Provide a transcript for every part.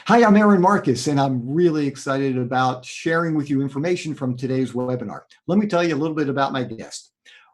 Hi, I'm Aaron Marcus, and I'm really excited about sharing with you information from today's webinar. Let me tell you a little bit about my guest.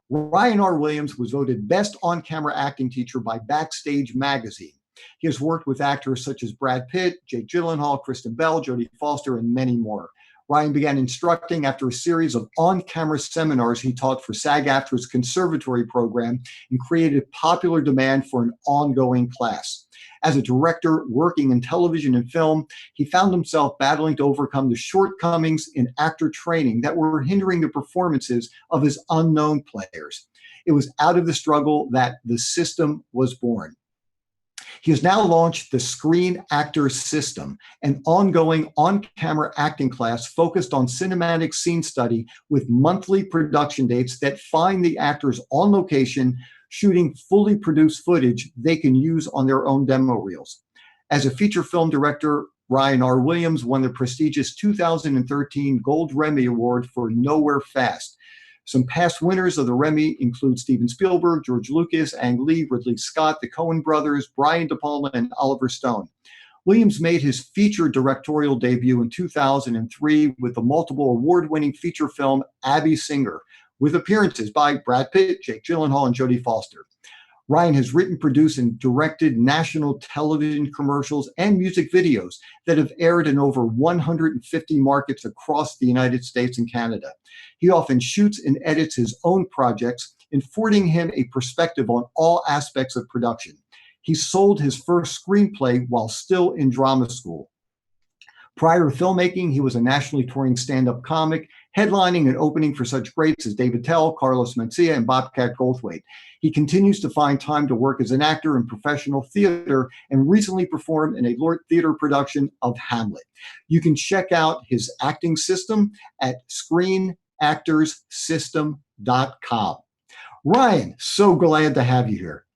Ryan R. Williams was voted Best On-Camera Acting Teacher by Backstage Magazine. He has worked with actors such as Brad Pitt, Jake Gyllenhaal, Kristen Bell, Jodie Foster, and many more. Ryan began instructing after a series of on-camera seminars he taught for SAG-AFTRA's conservatory program and created popular demand for an ongoing class. As a director working in television and film, he found himself battling to overcome the shortcomings in actor training that were hindering the performances of his unknown players. It was out of the struggle that the system was born. He has now launched the Screen Actor System, an ongoing on-camera acting class focused on cinematic scene study with monthly production dates that find the actors on location shooting fully produced footage they can use on their own demo reels. As a feature film director, Ryan R. Williams won the prestigious 2013 Gold Remmy Award for Nowhere Fast. Some past winners of the Remmy include Steven Spielberg, George Lucas, Ang Lee, Ridley Scott, the Coen brothers, Brian De Palma, and Oliver Stone. Williams made his feature directorial debut in 2003 with the multiple award-winning feature film Abby Singer, with appearances by Brad Pitt, Jake Gyllenhaal, and Jodie Foster. Ryan has written, produced, and directed national television commercials and music videos that have aired in over 150 markets across the United States and Canada. He often shoots and edits his own projects, affording him a perspective on all aspects of production. He sold his first screenplay while still in drama school. Prior to filmmaking, he was a nationally touring stand-up comic, headlining and opening for such greats as David Tell, Carlos Mencia, and Bobcat Goldthwait. He continues to find time to work as an actor in professional theater and recently performed in a Lort Theater production of Hamlet. You can check out his acting system at screenactorssystem.com. Ryan, so glad to have you here.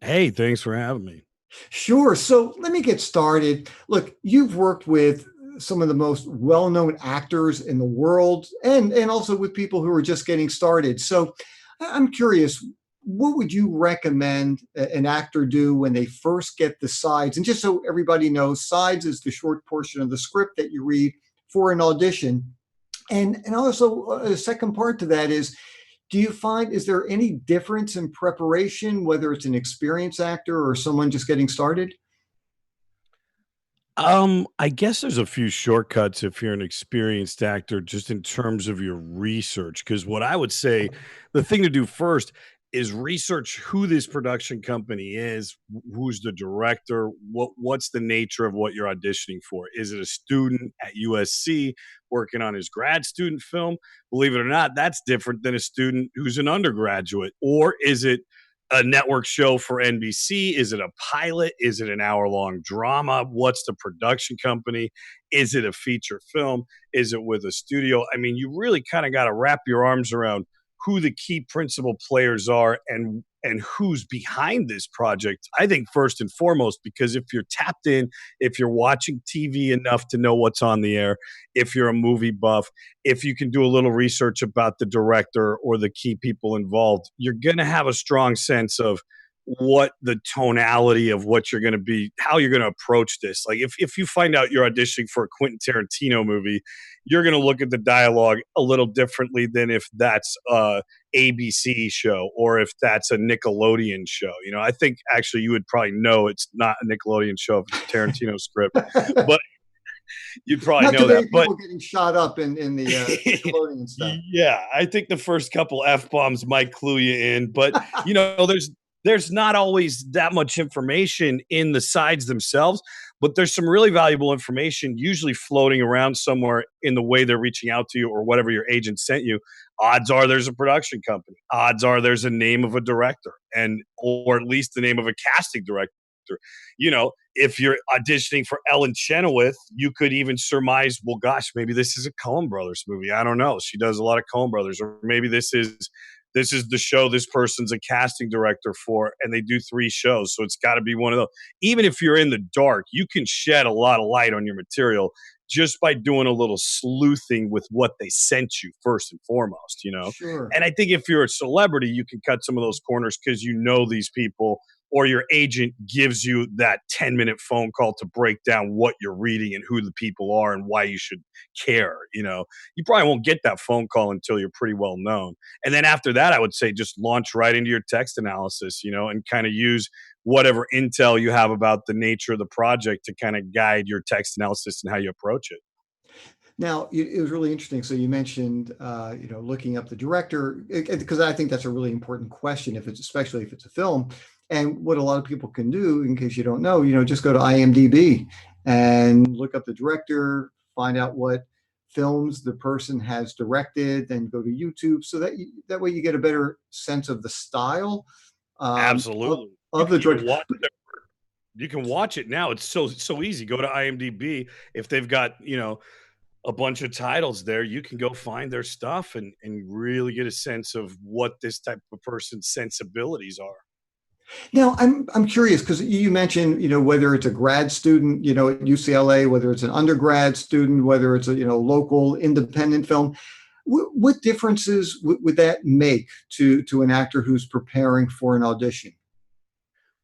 Hey, thanks for having me. Sure. So let me get started. Look, you've worked with some of the most well-known actors in the world and also with people who are just getting started. So I'm curious, what would you recommend an actor do when they first get the sides? And just so everybody knows, sides is the short portion of the script that you read for an audition. And also a second part to that is, do you find, is there any difference in preparation, whether it's an experienced actor or someone just getting started? I guess there's a few shortcuts if you're an experienced actor, just in terms of your research. Because what I would say, the thing to do first is research who this production company is, who's the director, what's the nature of what you're auditioning for. Is it a student at USC working on his grad student film? Believe it or not, that's different than a student who's an undergraduate. Or is it a network show for NBC? Is it a pilot? Is it an hour-long drama? What's the production company? Is it a feature film? Is it with a studio? I mean, you really kind of got to wrap your arms around who the key principal players are and who's behind this project. I think first and foremost, because if you're tapped in, if you're watching TV enough to know what's on the air, if you're a movie buff, if you can do a little research about the director or the key people involved, you're going to have a strong sense of what the tonality of what you're going to be, how you're going to approach this. Like if you find out you're auditioning for a Quentin Tarantino movie, you're going to look at the dialogue a little differently than if that's a ABC show or if that's a Nickelodeon show. You know, I think actually you would probably know it's not a Nickelodeon show if it's a Tarantino script, but you'd probably Not know that. People But getting shot up in the Nickelodeon stuff. Yeah, I think the first couple F-bombs might clue you in, but you know, there's not always that much information in the sides themselves, but there's some really valuable information usually floating around somewhere in the way they're reaching out to you or whatever your agent sent you. Odds are there's a production company. Odds are there's a name of a director or at least the name of a casting director. You know, if you're auditioning for Ellen Chenoweth, you could even surmise, well, gosh, maybe this is a Coen Brothers movie. I don't know. She does a lot of Coen Brothers, or maybe this is the show this person's a casting director for, and they do 3 shows. So it's got to be one of those. Even if you're in the dark, you can shed a lot of light on your material just by doing a little sleuthing with what they sent you first and foremost, you know? Sure. And I think if you're a celebrity, you can cut some of those corners because you know these people or your agent gives you that 10-minute phone call to break down what you're reading and who the people are and why you should care. You probably won't get that phone call until you're pretty well known. And then after that, I would say just launch right into your text analysis, and kind of use whatever intel you have about the nature of the project to kind of guide your text analysis and how you approach it. Now, it was really interesting. So you mentioned, looking up the director, because I think that's a really important question, especially if it's a film. And what a lot of people can do, in case you don't know, just go to IMDb and look up the director, find out what films the person has directed, then go to YouTube, so that way you get a better sense of the style, of, Absolutely. You of can the even director. watch it. You can watch it now. It's so easy. Go to IMDb. If they've got, a bunch of titles there, you can go find their stuff and really get a sense of what this type of person's sensibilities are. Now, I'm curious because you mentioned, whether it's a grad student, at UCLA, whether it's an undergrad student, whether it's a, local independent film. What differences would that make to an actor who's preparing for an audition?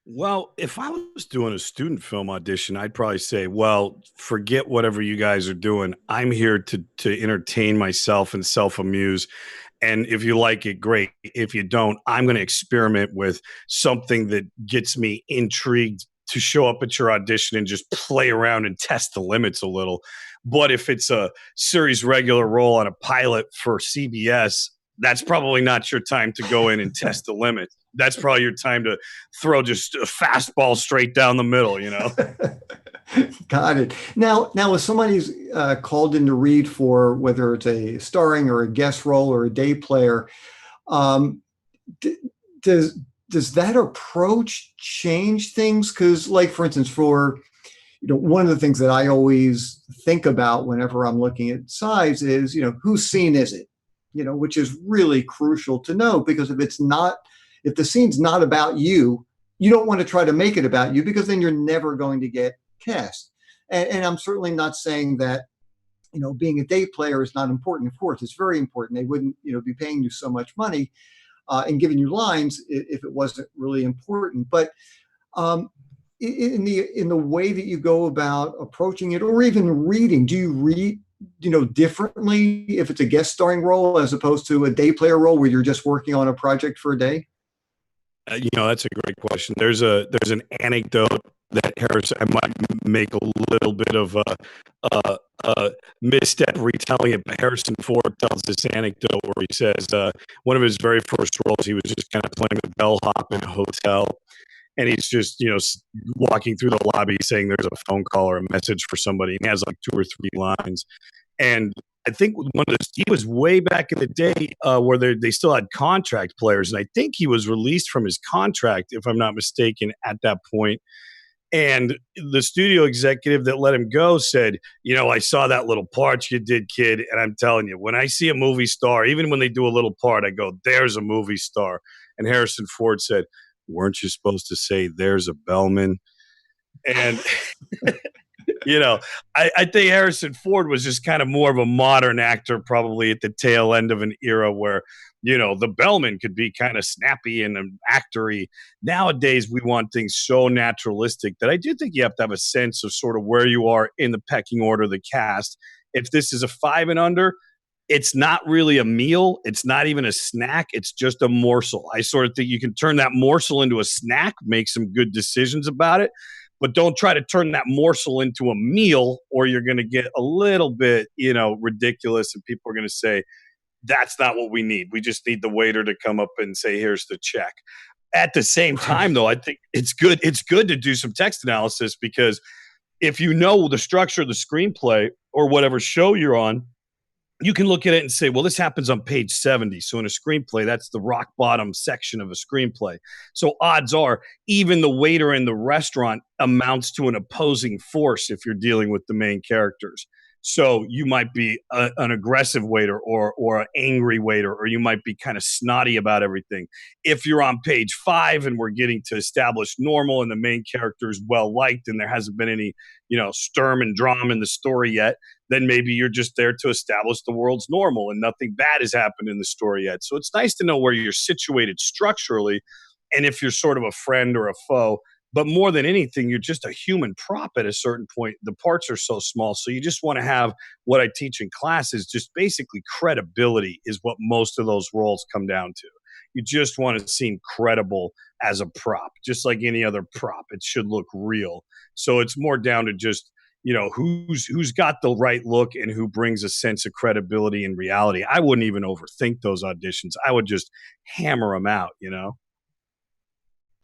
Well, if I was doing a student film audition, I'd probably say, well, forget whatever you guys are doing. I'm here to entertain myself and self-amuse. And if you like it, great. If you don't, I'm going to experiment with something that gets me intrigued to show up at your audition and just play around and test the limits a little. But if it's a series regular role on a pilot for CBS, that's probably not your time to go in and test the limits. That's probably your time to throw just a fastball straight down the middle. Got it. Now, if somebody's called in to read for whether it's a starring or a guest role or a day player, um, d- does that approach change things? Because, like, for instance, for one of the things that I always think about whenever I'm looking at size is, whose scene is it? Which is really crucial to know, because if the scene's not about you, you don't want to try to make it about you, because then you're never going to get cast. And I'm certainly not saying that, being a day player is not important. Of course, it's very important. They wouldn't, be paying you so much money and giving you lines if it wasn't really important. But um, in the way that you go about approaching it, or even reading, do you read differently if it's a guest starring role as opposed to a day player role where you're just working on a project for a day? That's a great question. There's an anecdote that I might make a little bit of a misstep retelling it, but Harrison Ford tells this anecdote where he says one of his very first roles, he was just kind of playing the bellhop in a hotel, and he's just walking through the lobby saying there's a phone call or a message for somebody, and he has like 2 or 3 lines. And I think he was way back in the day where they still had contract players, and I think he was released from his contract, if I'm not mistaken, at that point. And the studio executive that let him go said, I saw that little part you did, kid, and I'm telling you, when I see a movie star, even when they do a little part, I go, there's a movie star. And Harrison Ford said, weren't you supposed to say there's a bellman? And I think Harrison Ford was just kind of more of a modern actor, probably at the tail end of an era where, the bellman could be kind of snappy and actory. Nowadays, we want things so naturalistic that I do think you have to have a sense of sort of where you are in the pecking order of the cast. If this is a 5 and under, it's not really a meal. It's not even a snack. It's just a morsel. I sort of think you can turn that morsel into a snack, make some good decisions about it, but don't try to turn that morsel into a meal, or you're going to get a little bit, ridiculous, and people are going to say, that's not what we need. We just need the waiter to come up and say, here's the check. At the same time, though, I think it's good to do some text analysis, because if you know the structure of the screenplay or whatever show you're on, you can look at it and say, well, this happens on page 70. So in a screenplay, that's the rock bottom section of a screenplay. So odds are even the waiter in the restaurant amounts to an opposing force if you're dealing with the main characters. So you might be an aggressive waiter or an angry waiter, or you might be kind of snotty about everything. If you're on page 5 and we're getting to establish normal and the main character is well liked and there hasn't been any, sturm and drama in the story yet, then maybe you're just there to establish the world's normal and nothing bad has happened in the story yet. So it's nice to know where you're situated structurally. and if you're sort of a friend or a foe. But more than anything, you're just a human prop at a certain point. The parts are so small. So you just want to have what I teach in class is just basically credibility, is what most of those roles come down to. You just want to seem credible as a prop, just like any other prop. It should look real. So it's more down to just, who's got the right look and who brings a sense of credibility and reality. I wouldn't even overthink those auditions. I would just hammer them out.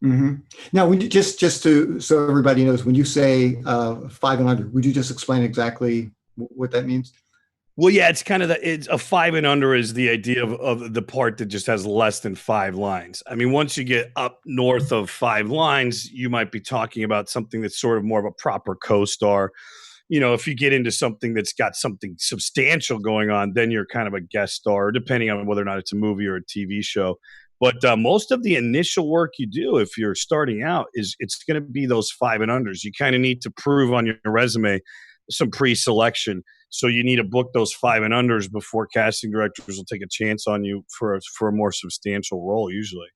Hmm. Now, when you just to so everybody knows, when you say 5 and under, would you just explain exactly what that means? Well, yeah, it's kind of it's a 5 and under is the idea of the part that just has less than 5 lines. I mean, once you get up north of 5 lines, you might be talking about something that's sort of more of a proper co-star. If you get into something that's got something substantial going on, then you're kind of a guest star, depending on whether or not it's a movie or a TV show. But most of the initial work you do, if you're starting out, is it's going to be those 5 and unders. You kind of need to prove on your resume some pre-selection. So you need to book those 5 and unders before casting directors will take a chance on you for a more substantial role, usually.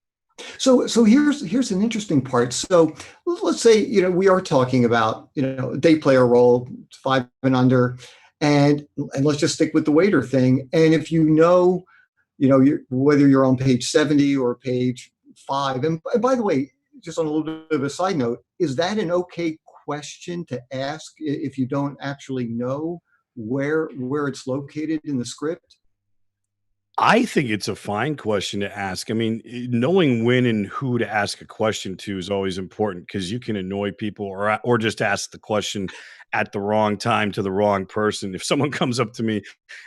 So here's an interesting part. So let's say we are talking about a day player role, 5 and under, and let's just stick with the waiter thing. And if whether you're on page 70 or page 5, and by the way, just on a little bit of a side note, is that an okay question to ask if you don't actually know where it's located in the script? I think it's a fine question to ask. I mean, knowing when and who to ask a question to is always important because you can annoy people or just ask the question at the wrong time to the wrong person. If someone comes up to me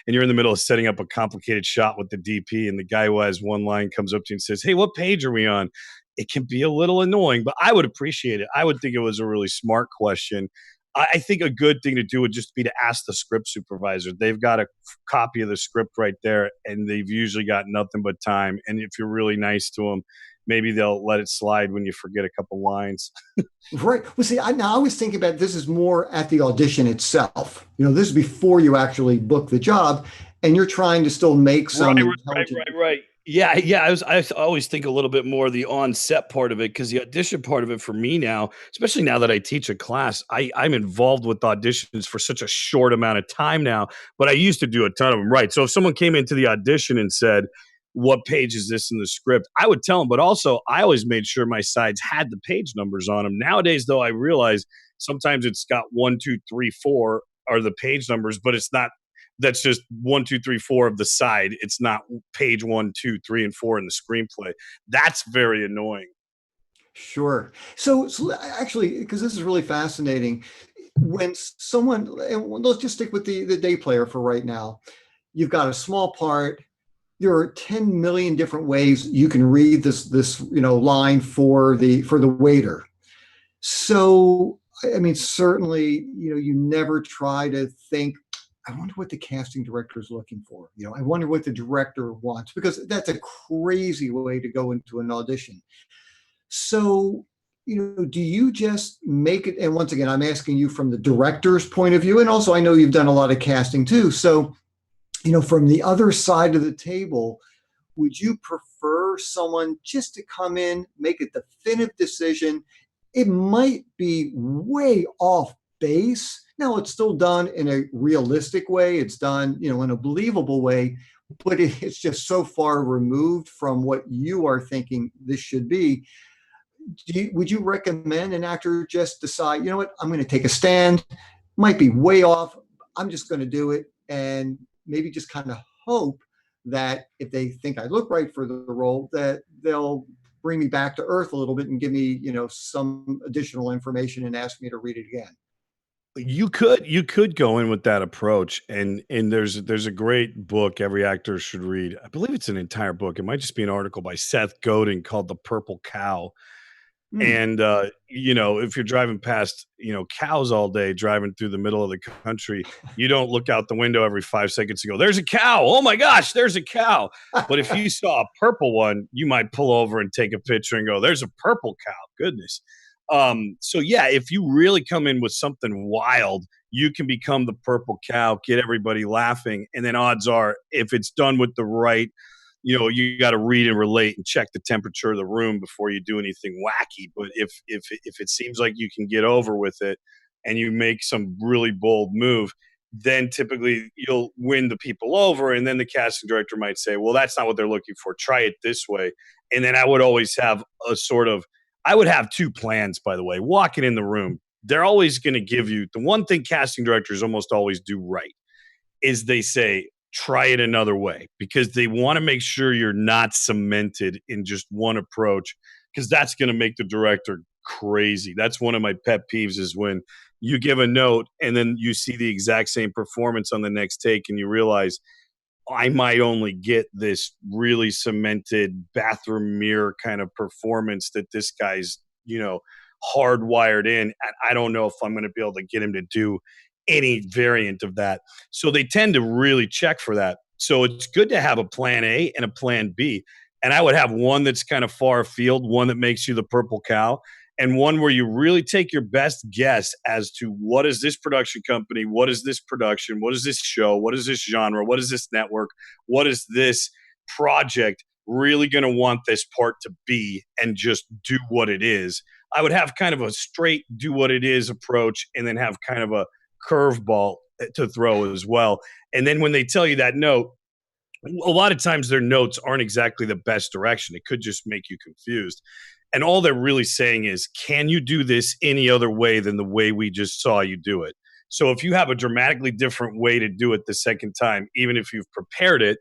and you're in the middle of setting up a complicated shot with the DP and the guy who has one line comes up to you and says, "Hey, what page are we on?" It can be a little annoying, but I would appreciate it. I would think it was a really smart question. I think a good thing to do would just be to ask the script supervisor. They've got a copy of the script right there, and they've usually got nothing but time. And if you're really nice to them, maybe they'll let it slide when you forget a couple lines. Right. Well, see, I always think about this is more at the audition itself. This is before you actually book the job, and you're trying to still make Right, some right, right, intelligent. right, right. Yeah, yeah. I always think a little bit more of the on-set part of it because the audition part of it for me now, especially now that I teach a class, I'm involved with auditions for such a short amount of time now. But I used to do a ton of them. Right. So if someone came into the audition and said, "What page is this in the script?" I would tell them. But also, I always made sure my sides had the page numbers on them. Nowadays, though, I realize sometimes it's got 1, 2, 3, 4 are the page numbers, but it's not, that's just 1, 2, 3, 4 of the side. It's not page 1, 2, 3, and 4 in the screenplay. That's very annoying. Sure. So actually, because this is really fascinating, when someone, and let's just stick with the day player for right now. You've got a small part. There are 10 million different ways you can read this line for the waiter. So I mean, certainly, you never try to think, I wonder what the casting director is looking for. I wonder what the director wants, because that's a crazy way to go into an audition. So, do you just make it? And once again, I'm asking you from the director's point of view. And also, I know you've done a lot of casting too. So, from the other side of the table, would you prefer someone just to come in, make a definitive decision? It might be way off base. Now, it's still done in a realistic way. It's done, in a believable way, but it's just so far removed from what you are thinking this should be. Would you recommend an actor just decide, what, I'm going to take a stand, might be way off, I'm just going to do it, and maybe just kind of hope that if they think I look right for the role, that they'll bring me back to earth a little bit and give me, some additional information and ask me to read it again? You could go in with that approach, and there's a great book every actor should read. I believe it's an entire book. It might just be an article by Seth Godin called "The Purple Cow." Hmm. And if you're driving past cows all day driving through the middle of the country, you don't look out the window every 5 seconds and go, "There's a cow, oh my gosh, there's a cow." But if you saw a purple one, you might pull over and take a picture and go, "There's a purple cow, goodness." So yeah, if you really come in with something wild, you can become the purple cow, get everybody laughing, and then odds are, if it's done with the right you got to read and relate and check the temperature of the room before you do anything wacky. But if it seems like you can get over with it and you make some really bold move, then typically you'll win the people over. And then the casting director might say, well, that's not what they're looking for. Try it this way. And then I would always have a sort of, I would have two plans, by the way, walking in the room. They're always going to give you the one thing casting directors almost always do right is they say, try it another way, because they want to make sure you're not cemented in just one approach, because that's going to make the director crazy. That's one of my pet peeves, is when you give a note and then you see the exact same performance on the next take and you realize I might only get this really cemented bathroom mirror kind of performance that this guy's, hardwired in. And I don't know if I'm going to be able to get him to do any variant of that. So they tend to really check for that. So it's good to have a plan A and a plan B. And I would have one that's kind of far afield, one that makes you the purple cow, and one where you really take your best guess as to what is this production company, what is this production, what is this show, what is this genre, what is this network, what is this project really going to want this part to be, and just do what it is. I would have kind of a straight do what it is approach, and then have kind of a curveball to throw as well. And then when they tell you that note, a lot of times their notes aren't exactly the best direction. It could just make you confused. And all they're really saying is, can you do this any other way than the way we just saw you do it? So if you have a dramatically different way to do it the second time, even if you've prepared it,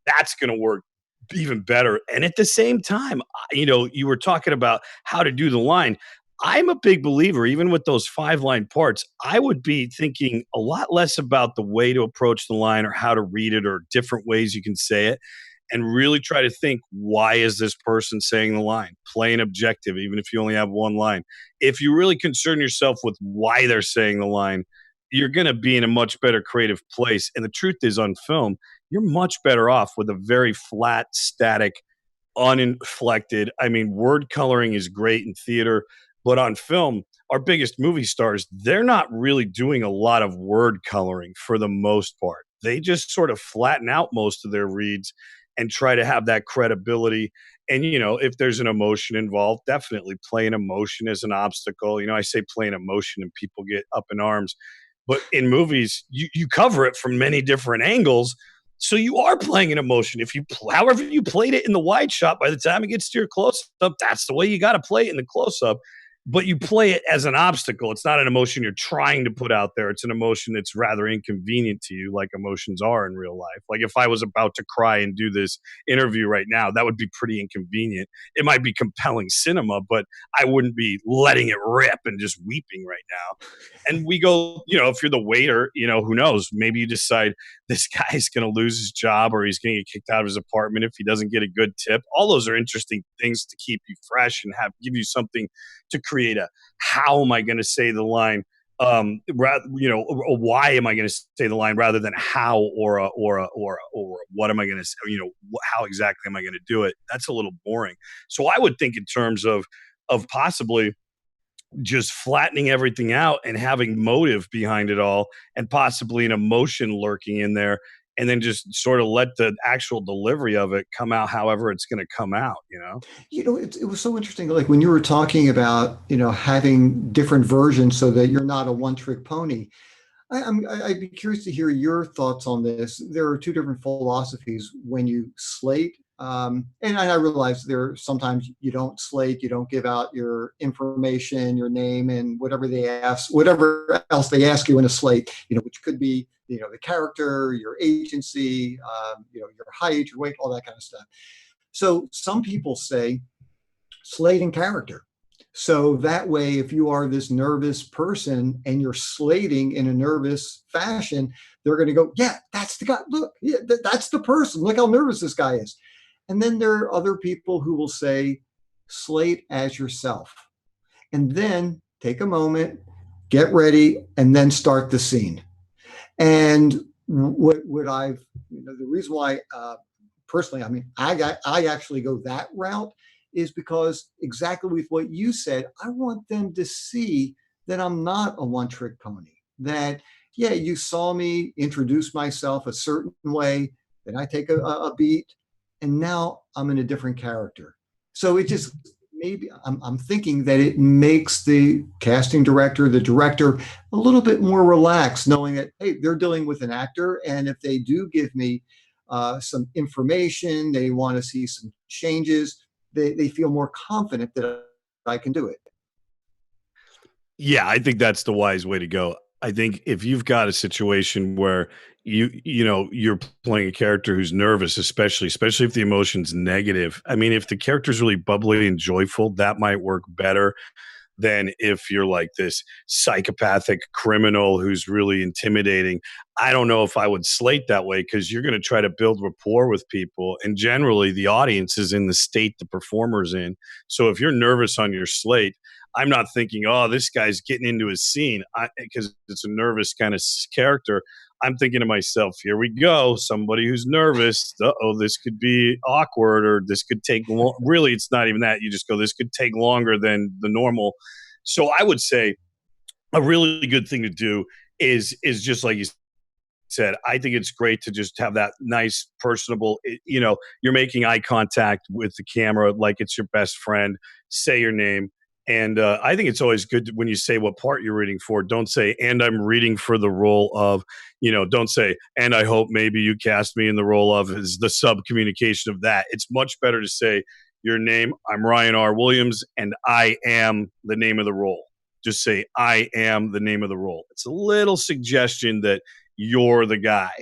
that's going to work even better. And at the same time, you were talking about how to do the line. I'm a big believer, even with those 5-line parts, I would be thinking a lot less about the way to approach the line or how to read it or different ways you can say it, and really try to think, why is this person saying the line? Play an objective, even if you only have one line. If you really concern yourself with why they're saying the line, you're going to be in a much better creative place. And the truth is, on film, you're much better off with a very flat, static, uninflected. I mean, word coloring is great in theater, but on film, our biggest movie stars, they're not really doing a lot of word coloring for the most part. They just sort of flatten out most of their reads and try to have that credibility. And, if there's an emotion involved, definitely play an emotion as an obstacle. I say play an emotion and people get up in arms. But in movies, you cover it from many different angles. So you are playing an emotion. However you played it in the wide shot, by the time it gets to your close up, that's the way you got to play it in the close up. But you play it as an obstacle. It's not an emotion you're trying to put out there. It's an emotion that's rather inconvenient to you, like emotions are in real life. Like if I was about to cry and do this interview right now, that would be pretty inconvenient. It might be compelling cinema, but I wouldn't be letting it rip and just weeping right now. And we go, if you're the waiter, who knows? Maybe you decide this guy's going to lose his job, or he's going to get kicked out of his apartment if he doesn't get a good tip. All those are interesting things to keep you fresh and give you something to create a how am I going to say the line, why am I going to say the line, rather than how or what am I going to say, how exactly am I going to do it? That's a little boring. So I would think in terms of possibly just flattening everything out and having motive behind it all, and possibly an emotion lurking in there, and then just sort of let the actual delivery of it come out however it's going to come out. It was so interesting. Like when you were talking about, having different versions so that you're not a one-trick pony. I'd be curious to hear your thoughts on this. There are two different philosophies when you slate. And I realize there sometimes you don't slate, you don't give out your information, your name, and whatever else they ask you in a slate, which could be, the character, your agency, your height, your weight, all that kind of stuff. So some people say slate in character. So that way, if you are this nervous person and you're slating in a nervous fashion, they're going to go, yeah, that's the guy. Look, yeah, that's the person. Look how nervous this guy is. And then there are other people who will say, slate as yourself. And then take a moment, get ready, and then start the scene. And what I've, the reason why, personally, I mean, I actually go that route is because exactly with what you said, I want them to see that I'm not a one-trick pony. That, yeah, you saw me introduce myself a certain way, then I take a beat, and now I'm in a different character. So it just maybe I'm thinking that it makes the casting director, the director, a little bit more relaxed, knowing that, hey, they're dealing with an actor. And if they do give me some information, they want to see some changes, they feel more confident that I can do it. Yeah, I think that's the wise way to go. I think if you've got a situation where you're playing a character who's nervous, especially if the emotion's negative. I mean, if the character's really bubbly and joyful, that might work better than if you're like this psychopathic criminal who's really intimidating. I don't know if I would slate that way because you're going to try to build rapport with people. And generally, the audience is in the state the performer's in. So if you're nervous on your slate, I'm not thinking, oh, this guy's getting into his scene because it's a nervous kind of character. I'm thinking to myself, here we go. Somebody who's nervous. Oh, this could be awkward or this could take long. Really, it's not even that. You just go, this could take longer than the normal. So I would say a really good thing to do is just like you said. I think it's great to just have that nice personable, you're making eye contact with the camera like it's your best friend. Say your name. And I think it's always good when you say what part you're reading for. Don't say, and I'm reading for the role of, don't say, and I hope maybe you cast me in the role of, is the sub communication of that. It's much better to say your name. I'm Ryan R. Williams, and I am the name of the role. Just say, I am the name of the role. It's a little suggestion that you're the guy.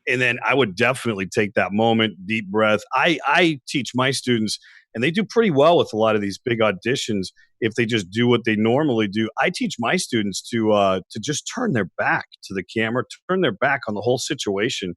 And then I would definitely take that moment, deep breath. I teach my students, and they do pretty well with a lot of these big auditions if they just do what they normally do. I teach my students to just turn their back to the camera, turn their back on the whole situation,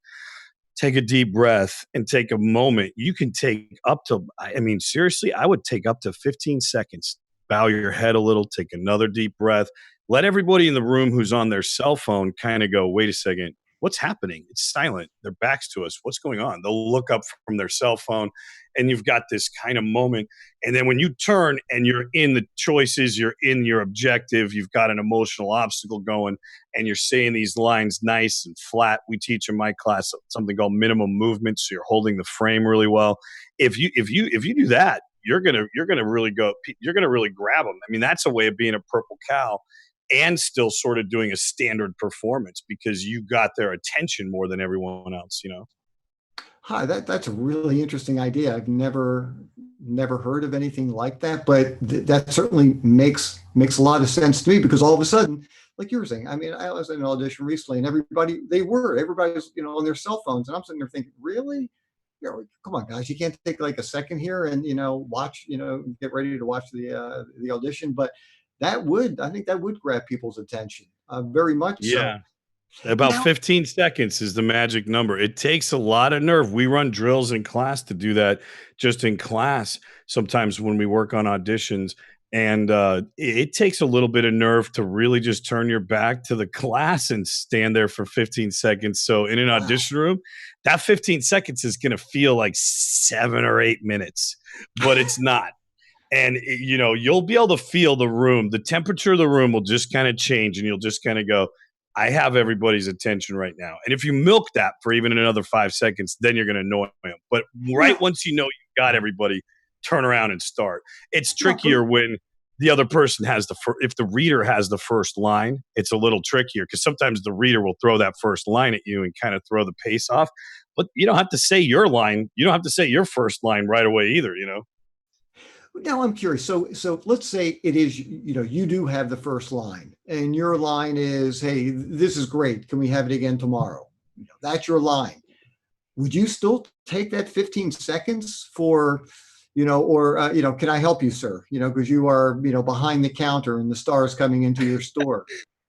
take a deep breath, and take a moment. You can take up to, I mean, seriously, I would take up to 15 seconds. Bow your head a little, take another deep breath. Let everybody in the room who's on their cell phone kind of go, wait a second, what's happening? It's silent. Their back's to us. What's going on? They'll look up from their cell phone, and you've got this kind of moment. And then when you turn and you're in the choices, you're in your objective, you've got an emotional obstacle going, and you're saying these lines nice and flat. We teach in my class something called minimum movement, so you're holding the frame really well. If you do that, you're gonna really go. You're gonna really grab them. I mean, that's a way of being a purple cow and still sort of doing a standard performance because you got their attention more than everyone else. Hi, that's a really interesting idea. I've never heard of anything like that, but that certainly makes a lot of sense to me because all of a sudden, like you were saying, I mean, I was in an audition recently, and everybody was on their cell phones, and I'm sitting there thinking, really? Come on, guys, you can't take like a second here and watch, get ready to watch the audition. But I think that would grab people's attention, very much so. Yeah. About Now, 15 seconds is the magic number. It takes a lot of nerve. We run drills in class to do that just in class sometimes when we work on auditions. And it takes a little bit of nerve to really just turn your back to the class and stand there for 15 seconds. So in an wow. audition room, that 15 seconds is going to feel like 7 or 8 minutes, but it's not. And you'll be able to feel the room. The temperature of the room will just kind of change, and you'll just kind of go, I have everybody's attention right now. And if you milk that for even another 5 seconds, then you're going to annoy them. But right Yeah. once you know you've got everybody, turn around and start. It's No, trickier when the other person has if the reader has the first line, it's a little trickier because sometimes the reader will throw that first line at you and kind of throw the pace off. But you don't have to say your line. You don't have to say your first line right away either. now I'm curious. So let's say it is, you do have the first line, and your line is, "Hey, this is great. Can we have it again tomorrow?" That's your line. Would you still take that 15 seconds for, or can I help you, sir? Because you are, behind the counter and the star is coming into your store.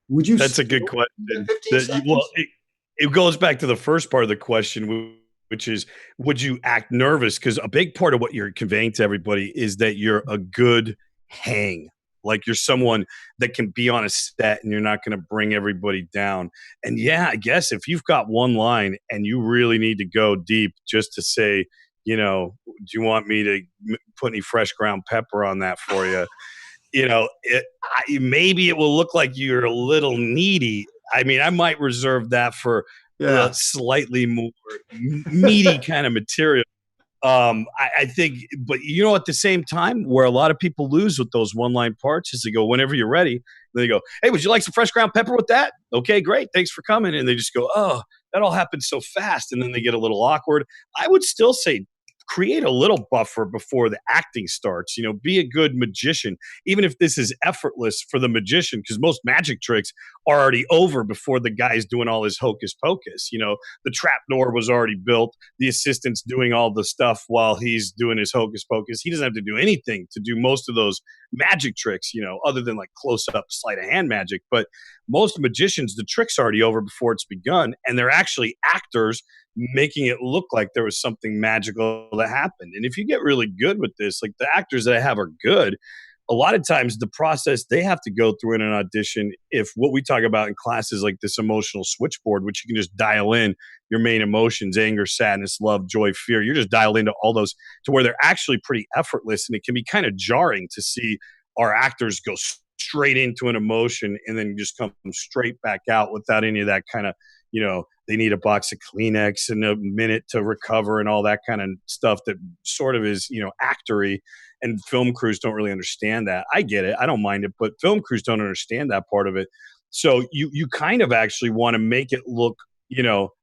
Would you That's a good still do that question. 15 That you well, seconds? it goes back to the first part of the question, which is, would you act nervous? Because a big part of what you're conveying to everybody is that you're a good hang. Like you're someone that can be on a set and you're not going to bring everybody down. And yeah, I guess if you've got one line and you really need to go deep just to say, do you want me to put any fresh ground pepper on that for you? Maybe it will look like you're a little needy. I mean, I might reserve that for Yeah. slightly more meaty kind of material. I think, but at the same time, where a lot of people lose with those one line parts is they go, whenever you're ready, they go, hey, would you like some fresh ground pepper with that? Okay, great. Thanks for coming. And they just go, oh, that all happened so fast. And then they get a little awkward. I would still say, create a little buffer before the acting starts. Be a good magician, even if this is effortless for the magician, because most magic tricks are already over before the guy's doing all his hocus pocus. The trap door was already built. The assistant's doing all the stuff while he's doing his hocus pocus. He doesn't have to do anything to do most of those magic tricks, other than like close up sleight of hand magic. But most magicians, the trick's already over before it's begun, and they're actually actors making it look like there was something magical that happened. And if you get really good with this, like the actors that I have are good, a lot of times the process they have to go through in an audition, if what we talk about in class is like this emotional switchboard, which you can just dial in your main emotions, anger, sadness, love, joy, fear, you're just dialed into all those to where they're actually pretty effortless. And it can be kind of jarring to see our actors go straight into an emotion and then just come straight back out without any of that kind of, they need a box of Kleenex and a minute to recover and all that kind of stuff that sort of is, actory. And film crews don't really understand that. I get it. I don't mind it, but film crews don't understand that part of it. So you kind of actually want to make it look,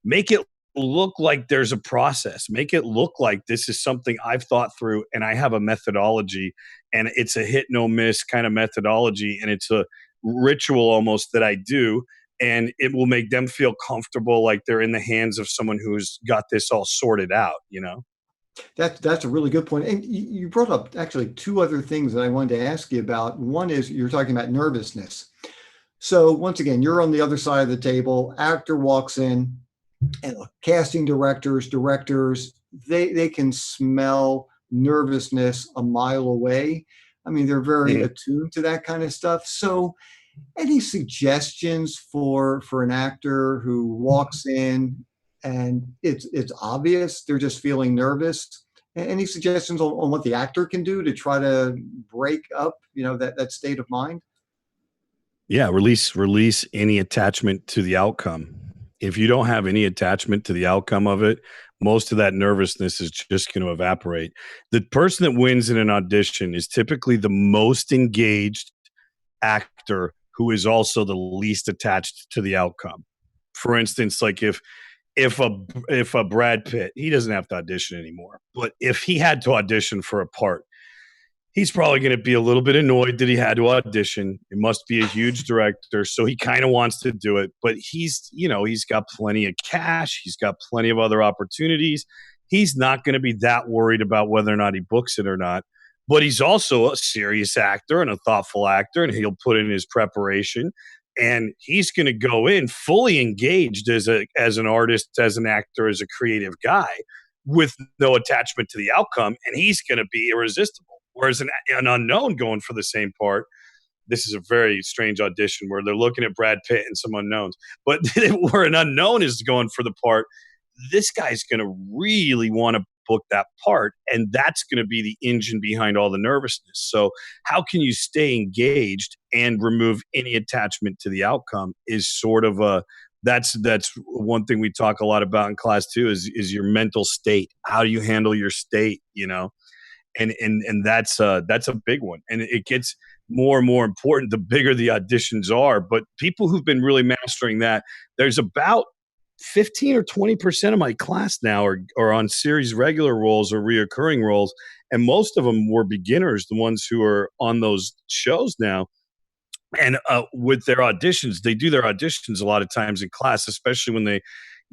make it look like there's a process. Make it look like this is something I've thought through and I have a methodology, and it's a hit no miss kind of methodology, and it's a ritual almost that I do. And it will make them feel comfortable, like they're in the hands of someone who's got this all sorted out. That's a really good point. And you brought up actually two other things that I wanted to ask you about. One is you're talking about nervousness. So once again, you're on the other side of the table, actor walks in, and casting directors, they can smell nervousness a mile away. I mean, they're very attuned to that kind of stuff. So any suggestions for an actor who walks in and it's obvious they're just feeling nervous? Any suggestions on what the actor can do to try to break up, that state of mind? Yeah, release any attachment to the outcome. If you don't have any attachment to the outcome of it, most of that nervousness is just going to evaporate. The person that wins in an audition is typically the most engaged actor who is also the least attached to the outcome. For instance, like if a Brad Pitt, he doesn't have to audition anymore, but if he had to audition for a part, he's probably going to be a little bit annoyed that he had to audition. It must be a huge director, so he kind of wants to do it, but he's got plenty of cash, he's got plenty of other opportunities. He's not going to be that worried about whether or not he books it or not. But he's also a serious actor and a thoughtful actor, and he'll put in his preparation, and he's going to go in fully engaged as an artist, as an actor, as a creative guy with no attachment to the outcome, and he's going to be irresistible. Whereas an unknown going for the same part, this is a very strange audition where they're looking at Brad Pitt and some unknowns, but where an unknown is going for the part, this guy's going to really want to book that part, and that's going to be the engine behind all the nervousness. So how can you stay engaged and remove any attachment to the outcome is sort of that's one thing we talk a lot about in class too, is your mental state. How do you handle your state, and that's a big one, and it gets more and more important the bigger the auditions are. But people who've been really mastering that, there's about 15 or 20% of my class now are on series regular roles or reoccurring roles. And most of them were beginners, the ones who are on those shows now. And with their auditions, they do their auditions a lot of times in class, especially when they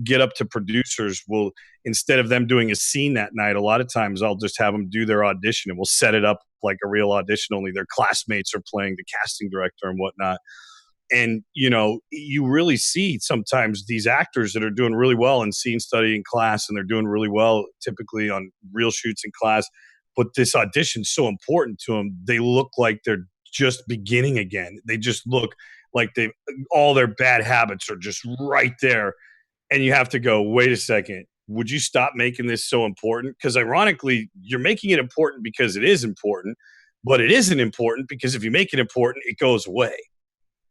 get up to producers. Will, instead of them doing a scene that night, a lot of times I'll just have them do their audition, and we'll set it up like a real audition, only their classmates are playing the casting director and whatnot. And, you really see sometimes these actors that are doing really well in scene study in class, and they're doing really well typically on real shoots in class, but this audition's so important to them. They look like they're just beginning again. They just look like all their bad habits are just right there. And you have to go, wait a second, would you stop making this so important? Because ironically, you're making it important because it is important, but it isn't important because if you make it important, it goes away.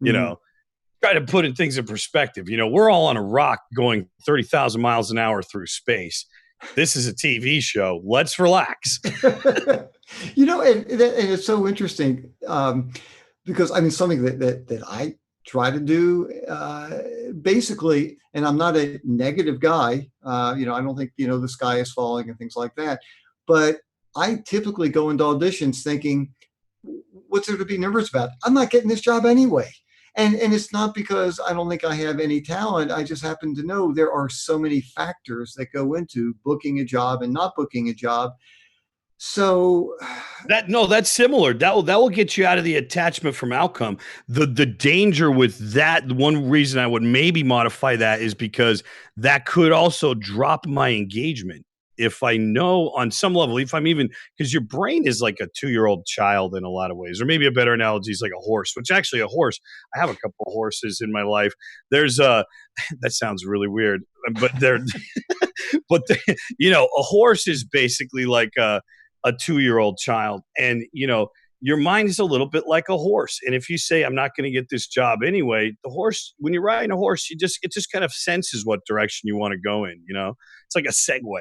Try to put things in perspective. We're all on a rock going 30,000 miles an hour through space. This is a TV show. Let's relax. And it's so interesting, because I mean, something that I try to do, basically, and I'm not a negative guy. I don't think, the sky is falling and things like that. But I typically go into auditions thinking, what's there to be nervous about? I'm not getting this job anyway. And it's not because I don't think I have any talent. I just happen to know there are so many factors that go into booking a job and not booking a job. So That's similar. That will get you out of the attachment from outcome. The danger with that, one reason I would maybe modify that is because that could also drop my engagement. If I know on some level, if I'm even, because your brain is like a 2-year-old child in a lot of ways, or maybe a better analogy is like a horse, which actually a horse, I have a couple of horses in my life. There's that sounds really weird, but a horse is basically like a 2-year-old child. And, your mind is a little bit like a horse. And if you say, I'm not going to get this job anyway, the horse, when you're riding a horse, it just kind of senses what direction you want to go in. It's like a segue.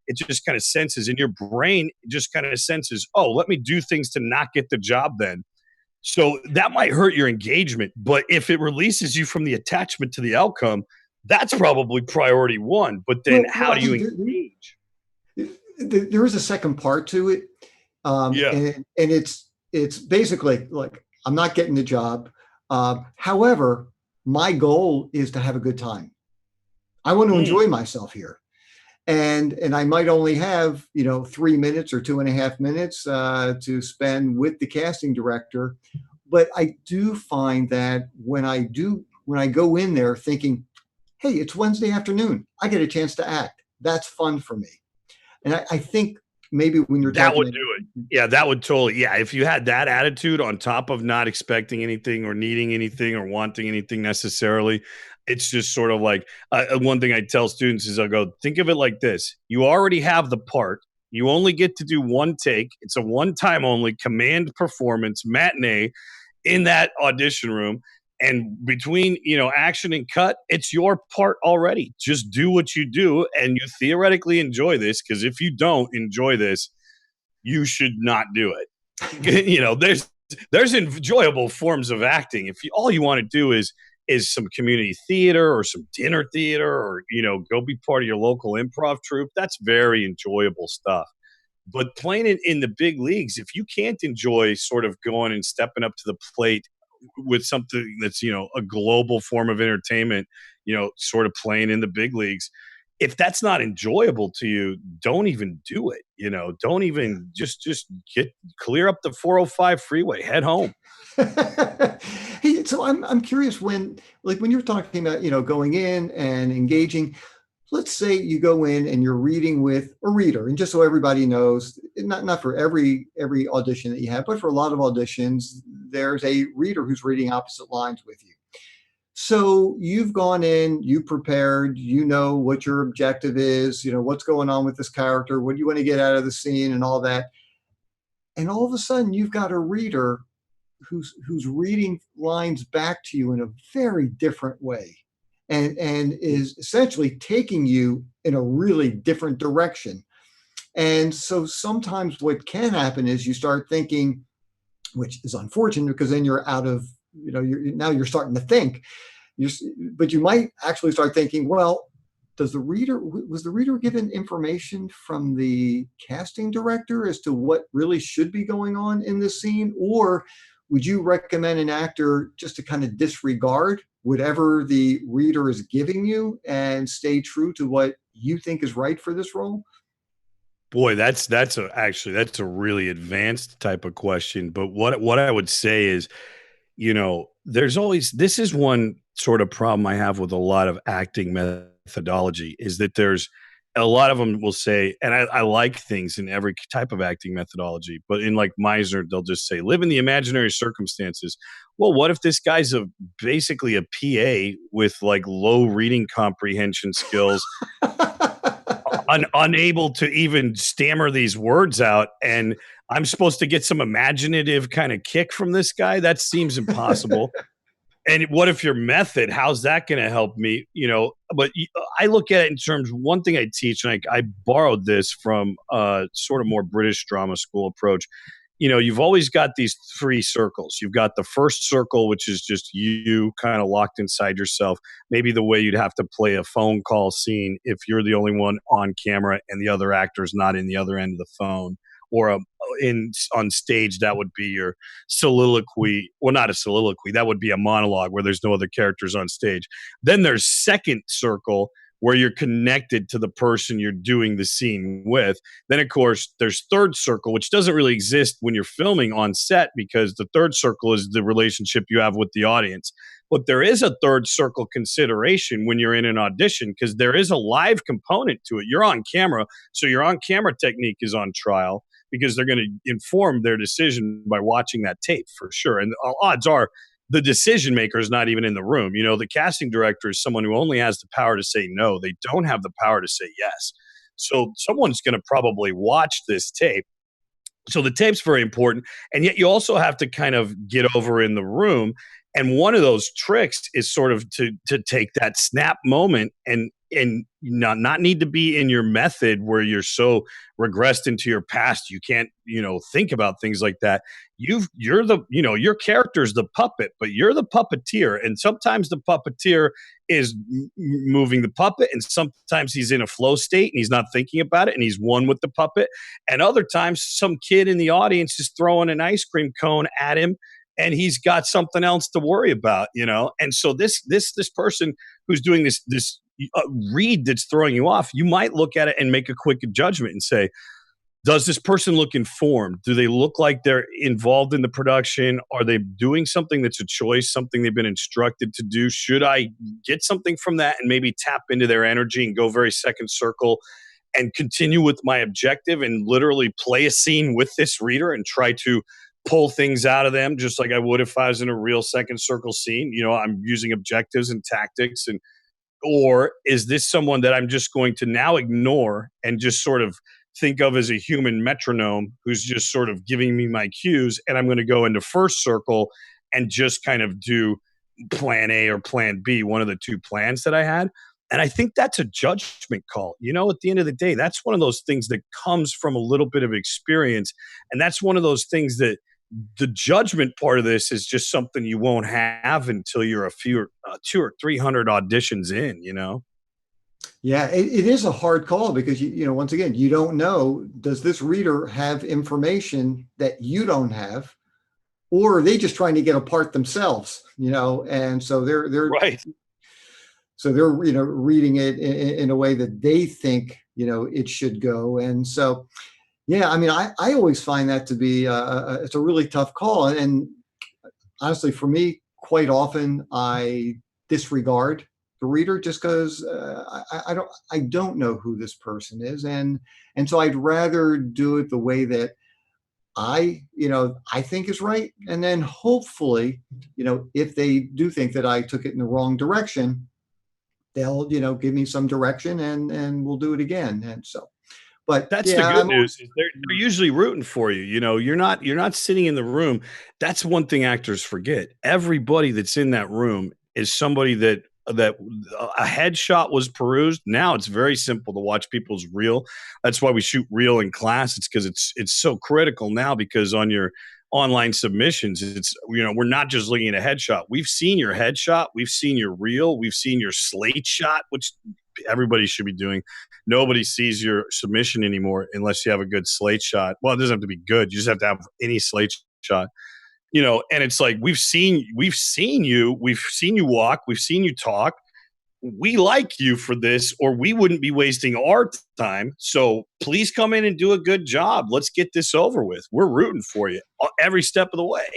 It just kind of senses, and your brain just kind of senses, oh, let me do things to not get the job then. So that might hurt your engagement. But if it releases you from the attachment to the outcome, that's probably priority one. But then how do you engage? There is a second part to it, Yeah. and it's basically like, I'm not getting the job. However, my goal is to have a good time. I want to enjoy myself here, and I might only have 3 minutes or 2.5 minutes to spend with the casting director. But I do find that when I go in there thinking, hey, it's Wednesday afternoon, I get a chance to act. That's fun for me. And I think maybe when you're that talking, would do it. Yeah, that would totally. Yeah, if you had that attitude on top of not expecting anything or needing anything or wanting anything necessarily, it's just sort of like one thing I tell students is I go, think of it like this: you already have the part. You only get to do one take. It's a one-time only command performance matinee in that audition room. And between action and cut, it's your part already. Just do what you do, and you theoretically enjoy this. Because if you don't enjoy this, you should not do it. There's enjoyable forms of acting. If all you want to do is some community theater or some dinner theater, or go be part of your local improv troupe, that's very enjoyable stuff. But playing it in the big leagues, if you can't enjoy sort of going and stepping up to the plate with something that's a global form of entertainment, sort of playing in the big leagues, if that's not enjoyable to you, don't even do it. Don't even just get clear up the 405 freeway, head home. Hey, so I'm curious, when you're talking about going in and engaging. Let's say you go in and you're reading with a reader, and just so everybody knows, not for every audition that you have, but for a lot of auditions, there's a reader who's reading opposite lines with you. So you've gone in, you prepared, what your objective is, what's going on with this character, what do you want to get out of the scene and all that. And all of a sudden you've got a reader who's reading lines back to you in a very different way, and is essentially taking you in a really different direction. And so sometimes what can happen is you start thinking, which is unfortunate, because then you're out of, you're starting to think, but you might actually start thinking, well, was the reader given information from the casting director as to what really should be going on in this scene? Or would you recommend an actor just to kind of disregard whatever the reader is giving you and stay true to what you think is right for this role? Boy, that's a really advanced type of question. But what I would say is, there's always, this is one sort of problem I have with a lot of acting methodology, is that there's a lot of them will say, and I like things in every type of acting methodology, but in like Meisner, they'll just say, live in the imaginary circumstances. Well, what if this guy's basically a PA with like low reading comprehension skills, unable to even stammer these words out, and I'm supposed to get some imaginative kind of kick from this guy? That seems impossible. And what if your method, how's that going to help me? But I look at it in terms, one thing I teach, and I borrowed this from sort of more British drama school approach. You've always got these three circles. You've got the first circle, which is just you kind of locked inside yourself. Maybe the way you'd have to play a phone call scene if you're the only one on camera and the other actor's not in the other end of the phone, or on stage, that would be your soliloquy. Well, not a soliloquy. That would be a monologue where there's no other characters on stage. Then there's second circle, where you're connected to the person you're doing the scene with. Then, of course, there's third circle, which doesn't really exist when you're filming on set, because the third circle is the relationship you have with the audience. But there is a third circle consideration when you're in an audition, because there is a live component to it. You're on camera, so your on camera technique is on trial, because they're going to inform their decision by watching that tape for sure. And odds are the decision maker is not even in the room. The casting director is someone who only has the power to say no. They don't have the power to say yes. So someone's going to probably watch this tape. So the tape's very important. And yet you also have to kind of get over in the room. And one of those tricks is sort of to take that snap moment and not need to be in your method where you're so regressed into your past you can't think about things like that. Your character's the puppet, but you're the puppeteer, and sometimes the puppeteer is moving the puppet, and sometimes he's in a flow state and he's not thinking about it and he's one with the puppet, and other times some kid in the audience is throwing an ice cream cone at him and he's got something else to worry about. And so this person who's doing this read that's throwing you off, you might look at it and make a quick judgment and say, does this person look informed? Do they look like they're involved in the production? Are they doing something that's a choice, something they've been instructed to do? Should I get something from that and maybe tap into their energy and go very second circle and continue with my objective and literally play a scene with this reader and try to pull things out of them just like I would if I was in a real second circle scene? I'm using objectives and tactics, or is this someone that I'm just going to now ignore and just sort of think of as a human metronome who's just sort of giving me my cues, and I'm going to go into first circle and just kind of do plan A or plan B, one of the two plans that I had. And I think that's a judgment call. At the end of the day, that's one of those things that comes from a little bit of experience. And that's one of those things that the judgment part of this is just something you won't have until you're a few 200 or 300 auditions in. Yeah, it is a hard call because once again, you don't know, does this reader have information that you don't have, or are they just trying to get a part themselves? And so they're Right. So they're reading it in a way that they think it should go. And so yeah, I mean, I always find that to be it's a really tough call. And honestly, for me, quite often I disregard the reader just because I don't know who this person is, and so I'd rather do it the way that I think is right, and then hopefully, if they do think that I took it in the wrong direction, they'll give me some direction, and we'll do it again. And so. But That's the yeah, good news. Is they're usually rooting for you. You're not sitting in the room. That's one thing actors forget. Everybody that's in that room is somebody that a headshot was perused. Now it's very simple to watch people's reel. That's why we shoot reel in class. It's because it's so critical now, because on your online submissions, it's we're not just looking at a headshot. We've seen your headshot, we've seen your reel, we've seen your slate shot, which everybody should be doing. Nobody sees your submission anymore unless you have a good slate shot. Well, it doesn't have to be good. You just have to have any slate shot. And it's like we've seen you, we've seen you walk, we've seen you talk. We like you for this, or we wouldn't be wasting our time. So please come in and do a good job. Let's get this over with. We're rooting for you every step of the way.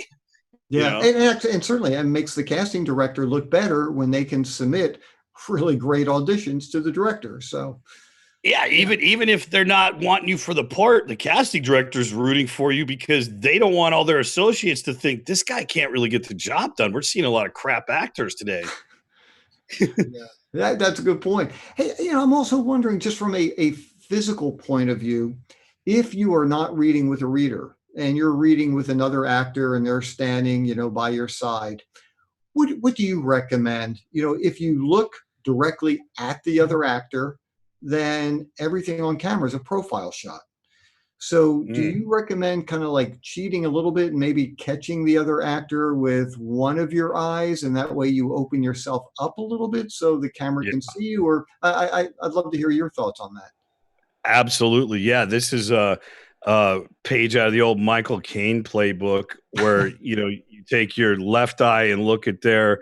Yeah, and certainly it makes the casting director look better when they can submit really great auditions to the director. So yeah, even if they're not wanting you for the part, the casting director's rooting for you because they don't want all their associates to think this guy can't really get the job done. We're seeing a lot of crap actors today. Yeah, that's a good point. Hey, I'm also wondering, just from a physical point of view, if you are not reading with a reader and you're reading with another actor and they're standing, by your side, what do you recommend? If you look directly at the other actor, then everything on camera is a profile shot. So do Mm, you recommend kind of like cheating a little bit and maybe catching the other actor with one of your eyes, and that way you open yourself up a little bit so the camera yeah, can see you? Or I'd love to hear your thoughts on that. absolutely. Yeah, this is a page out of the old Michael Caine playbook where you take your left eye and look at their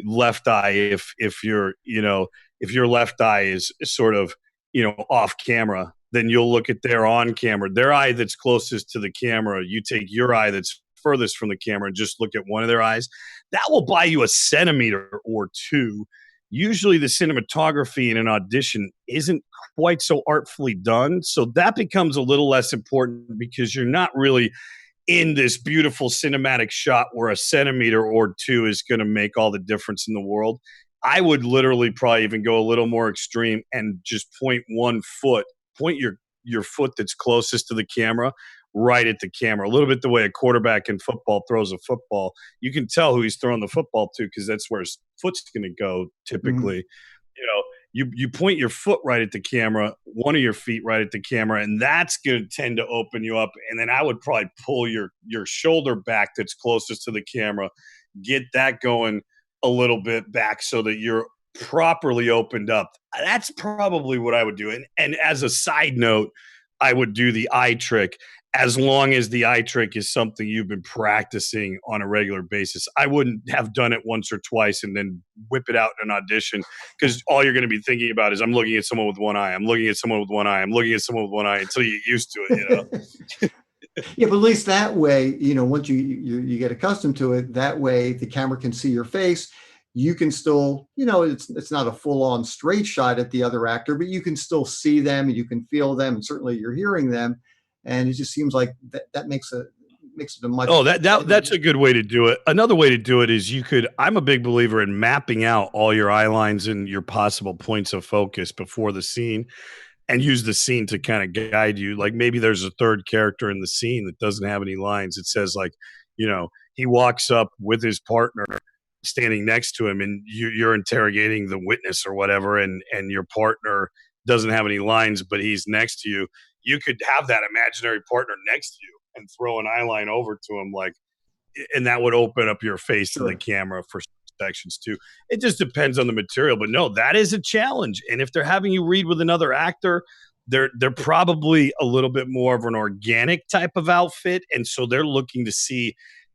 left eye. If your left eye is sort of off camera, then you'll look at their on camera, their eye that's closest to the camera. You take your eye that's furthest from the camera and just look at one of their eyes. That will buy you a centimeter or two. Usually, the cinematography in an audition isn't quite so artfully done. So that becomes a little less important because you're not really in this beautiful cinematic shot where a centimeter or two is going to make all the difference in the world. I would literally probably even go a little more extreme and just point one foot, point your foot that's closest to the camera right at the camera. A little bit the way a quarterback in football throws a football. You can tell who he's throwing the football to because that's where his foot's going to go Mhm. typically. You know, you point your foot right at the camera, one of your feet right at the camera, and that's going to tend to open you up. And then I would probably pull your shoulder back that's closest to the camera, get that going a little bit back so that you're properly opened up. That's probably what I would do. And as a side note, I would do the eye trick as long as the eye trick is something you've been practicing on a regular basis. I wouldn't have done it once or twice and then whip it out in an audition because all you're going to be thinking about is I'm looking at someone with one eye. I'm looking at someone with one eye. I'm looking at someone with one eye until you get used to it. Yeah, but at least that way, once you get accustomed to it, that way the camera can see your face. You can still, it's not a full on straight shot at the other actor, but you can still see them and you can feel them, and certainly you're hearing them. And it just seems like that makes it a much Oh, better. that's a good way to do it. Another way to do it is I'm a big believer in mapping out all your eye lines and your possible points of focus before the scene and use the scene to kind of guide you. Like maybe there's a third character in the scene that doesn't have any lines. It says like, he walks up with his partner standing next to him and you're interrogating the witness or whatever, and your partner doesn't have any lines, but he's next to you. You could have that imaginary partner next to you and throw an eye line over to him, like, and that would open up your face to the Sure. camera for sections too. It just depends on the material, but no, that is a challenge. And if they're having you read with another actor, they're probably a little bit more of an organic type of outfit, and so they're looking to see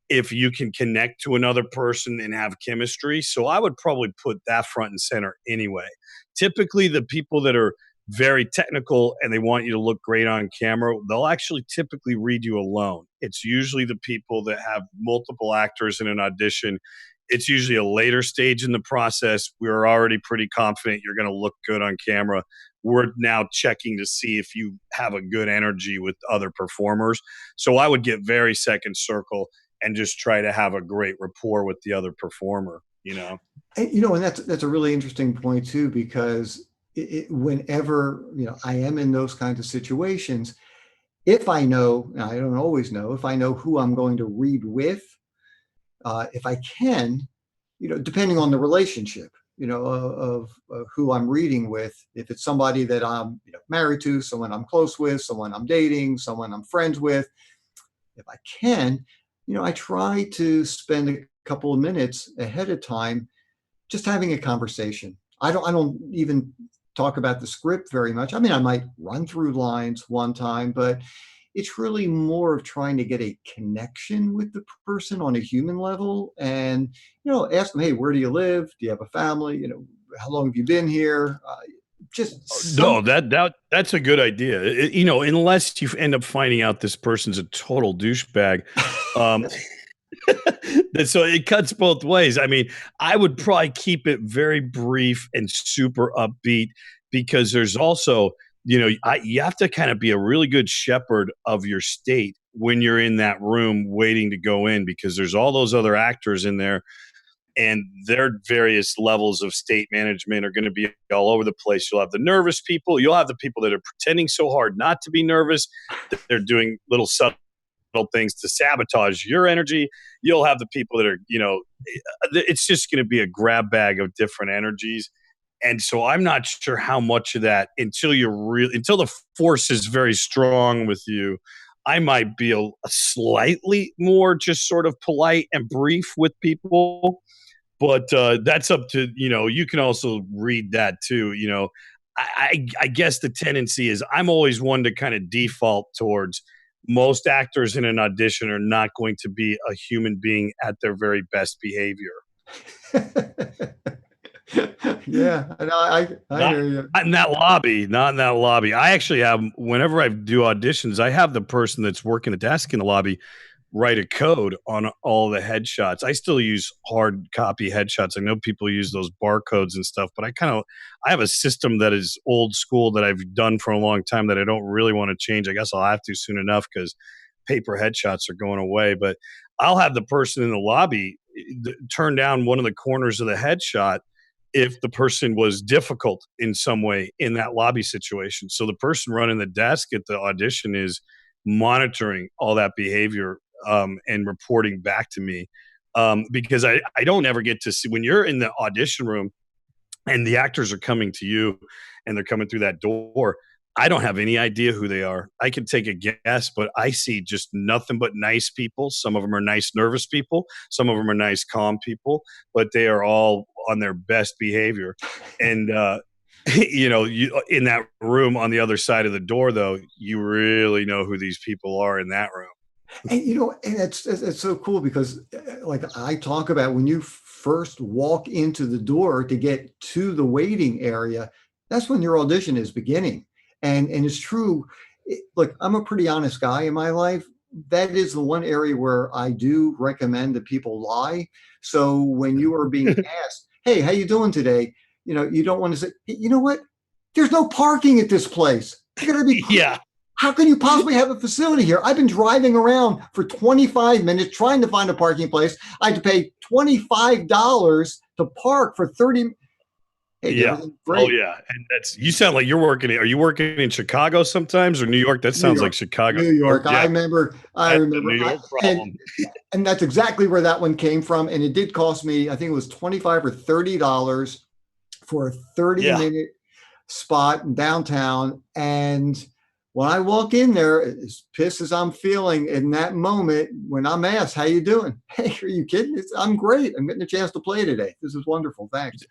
if you can connect to another person and have chemistry. So I would probably put that front and center anyway. Typically, the people that are very technical and they want you to look great on camera, they'll actually typically read you alone. It's usually the people that have multiple actors in an audition. It's usually a later stage in the process. We're already pretty confident you're going to look good on camera. We're now checking to see if you have a good energy with other performers. So I would get very second circle and just try to have a great rapport with the other performer. And that's a really interesting point too, because whenever I am in those kinds of situations, if I know, and I don't always know, if I know who I'm going to read with, if I can, depending on the relationship, of who I'm reading with, if it's somebody that I'm married to, someone I'm close with, someone I'm dating, someone I'm friends with, if I can, I try to spend a couple of minutes ahead of time just having a conversation. I don't even talk about the script very much. I mean, I might run through lines one time, but it's really more of trying to get a connection with the person on a human level, and ask them, hey, where do you live? Do you have a family? How long have you been here? Just some. No, that's a good idea. Unless you end up finding out this person's a total douchebag. Um, so it cuts both ways. I mean, I would probably keep it very brief and super upbeat because there's also, you have to kind of be a really good shepherd of your state when you're in that room waiting to go in because there's all those other actors in there and their various levels of state management are going to be all over the place. You'll have the nervous people. You'll have the people that are pretending so hard not to be nervous that they're doing little subtle things to sabotage your energy. You'll have the people that are, it's just going to be a grab bag of different energies. And so I'm not sure how much of that until the force is very strong with you. I might be a slightly more just sort of polite and brief with people, but that's up to, you can also read that too. I guess the tendency is I'm always one to kind of default towards most actors in an audition are not going to be a human being at their very best behavior. Yeah, and I Not hear you. not in that lobby, not in that lobby. I actually have whenever I do auditions, I have the person that's working the desk in the lobby write a code on all the headshots. I still use hard copy headshots. I know people use those barcodes and stuff, but I have a system that is old school that I've done for a long time that I don't really want to change. I guess I'll have to soon enough because paper headshots are going away. But I'll have the person in the lobby turn down one of the corners of the headshot if the person was difficult in some way in that lobby situation. So the person running the desk at the audition is monitoring all that behavior and reporting back to me. Because I don't ever get to see when you're in the audition room and the actors are coming to you and they're coming through that door. I don't have any idea who they are. I can take a guess, but I see just nothing but nice people. Some of them are nice, nervous people. Some of them are nice, calm people, but they are all on their best behavior. And, you in that room on the other side of the door, though, you really know who these people are in that room. And and it's so cool because like I talk about when you first walk into the door to get to the waiting area, that's when your audition is beginning. And it's true. Look, I'm a pretty honest guy in my life. That is the one area where I do recommend that people lie. So when you are being asked, "Hey, how you doing today?" You don't want to say, "Hey, you know what? There's no parking at this place. You gotta be Yeah. How can you possibly have a facility here? I've been driving around for 25 minutes trying to find a parking place. I had to pay $25 to park for 30. Hey, Yeah. everything's Oh, great. yeah. And you sound like are you working in Chicago sometimes or New York? That New sounds like York, Chicago. New New York. York. Yeah. I That's a remember. New York And problem. that's exactly where that one came from. And it did cost me, I think it was 25 or $30 for a 30 Yeah. minute spot in downtown. And when I walk in there, as pissed as I'm feeling in that moment, when I'm asked, "How you doing?" "Hey, are you kidding? I'm great. I'm getting a chance to play today. This is wonderful. Thanks."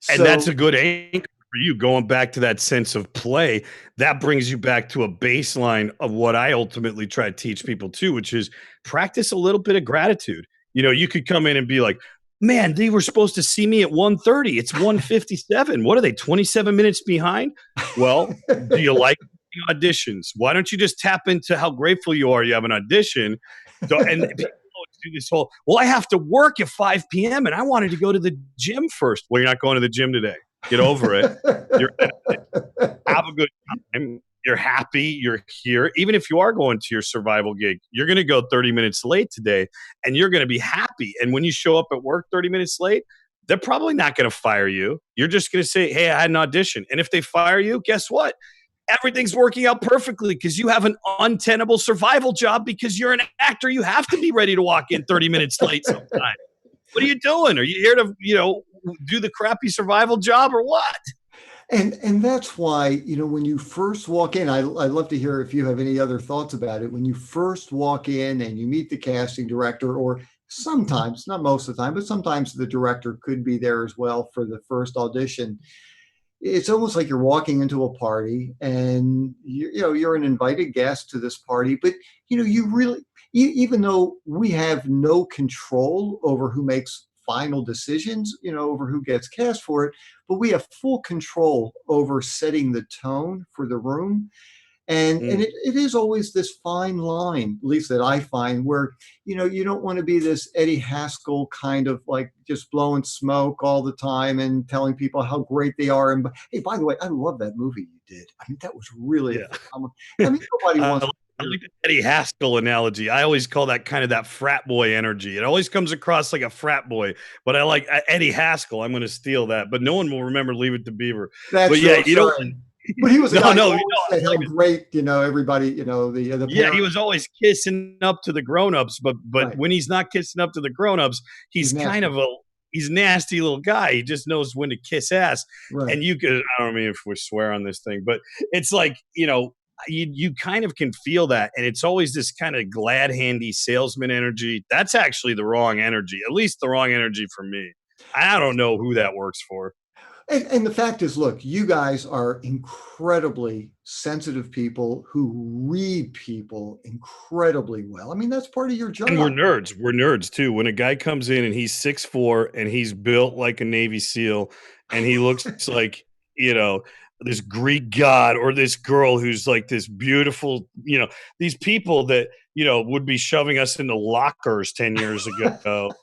And that's So a good anchor for you going back to that sense of play. That brings you back to a baseline of what I ultimately try to teach people too, which is practice a little bit of gratitude. You could come in and be like, "Man, they were supposed to see me at 1:30. It's 1:57. What are they, 27 minutes behind?" Well, do you like auditions? Why don't you just tap into how grateful you are you have an audition? And people always do this whole, well, I have to work at 5 p.m. and I wanted to go to the gym first. Well, you're not going to the gym today. Get over it. You're have a good time. You're happy. You're here. Even if you are going to your survival gig, you're going to go 30 minutes late today and you're going to be happy. And when you show up at work 30 minutes late, they're probably not going to fire you. You're just going to say, "Hey, I had an audition." And if they fire you, guess what? Everything's working out perfectly because you have an untenable survival job because you're an actor. You have to be ready to walk in 30 minutes late sometime. What are you doing? Are you here to, do the crappy survival job or what? and that's why, when you first walk in, I'd love to hear if you have any other thoughts about it. When you first walk in and you meet the casting director, or sometimes, not most of the time, but sometimes the director could be there as well for the first audition. It's almost like you're walking into a party and you're an invited guest to this party, but you really, even though we have no control over who makes final decisions, over who gets cast for it, but we have full control over setting the tone for the room. And Mm. it is always this fine line, at least that I find, where you don't want to be this Eddie Haskell kind of like just blowing smoke all the time and telling people how great they are. And hey, by the way, I love that movie you did. I mean, that was really a Yeah. phenomenal. I mean, nobody I wants like to I hear. like the Eddie Haskell analogy. I always call that kind of that frat boy energy. It always comes across like a frat boy, but I like Eddie Haskell. I'm going to steal that, but no one will remember Leave It to Beaver. But That's yeah, real. Sorry. But he was a No, guy who no, always said how like, great, everybody, the yeah, he parents, was always kissing up to the grown-ups, but right? when he's not kissing up to the grown-ups, He's he's kind nasty, of a he's nasty little guy. He just knows when to kiss ass. right? And you could, I don't mean if we swear on this thing, but it's like, you kind of can feel that. And it's always this kind of glad handy salesman energy. That's actually the wrong energy, at least the wrong energy for me. I don't know who that works for. And the fact is, look, you guys are incredibly sensitive people who read people incredibly well. I mean, that's part of your And we're job. nerds. We're nerds too. When a guy comes in and he's 6'4" and he's built like a Navy SEAL and he looks like, you know, this Greek god, or this girl who's like this beautiful, these people that, would be shoving us into lockers 10 years ago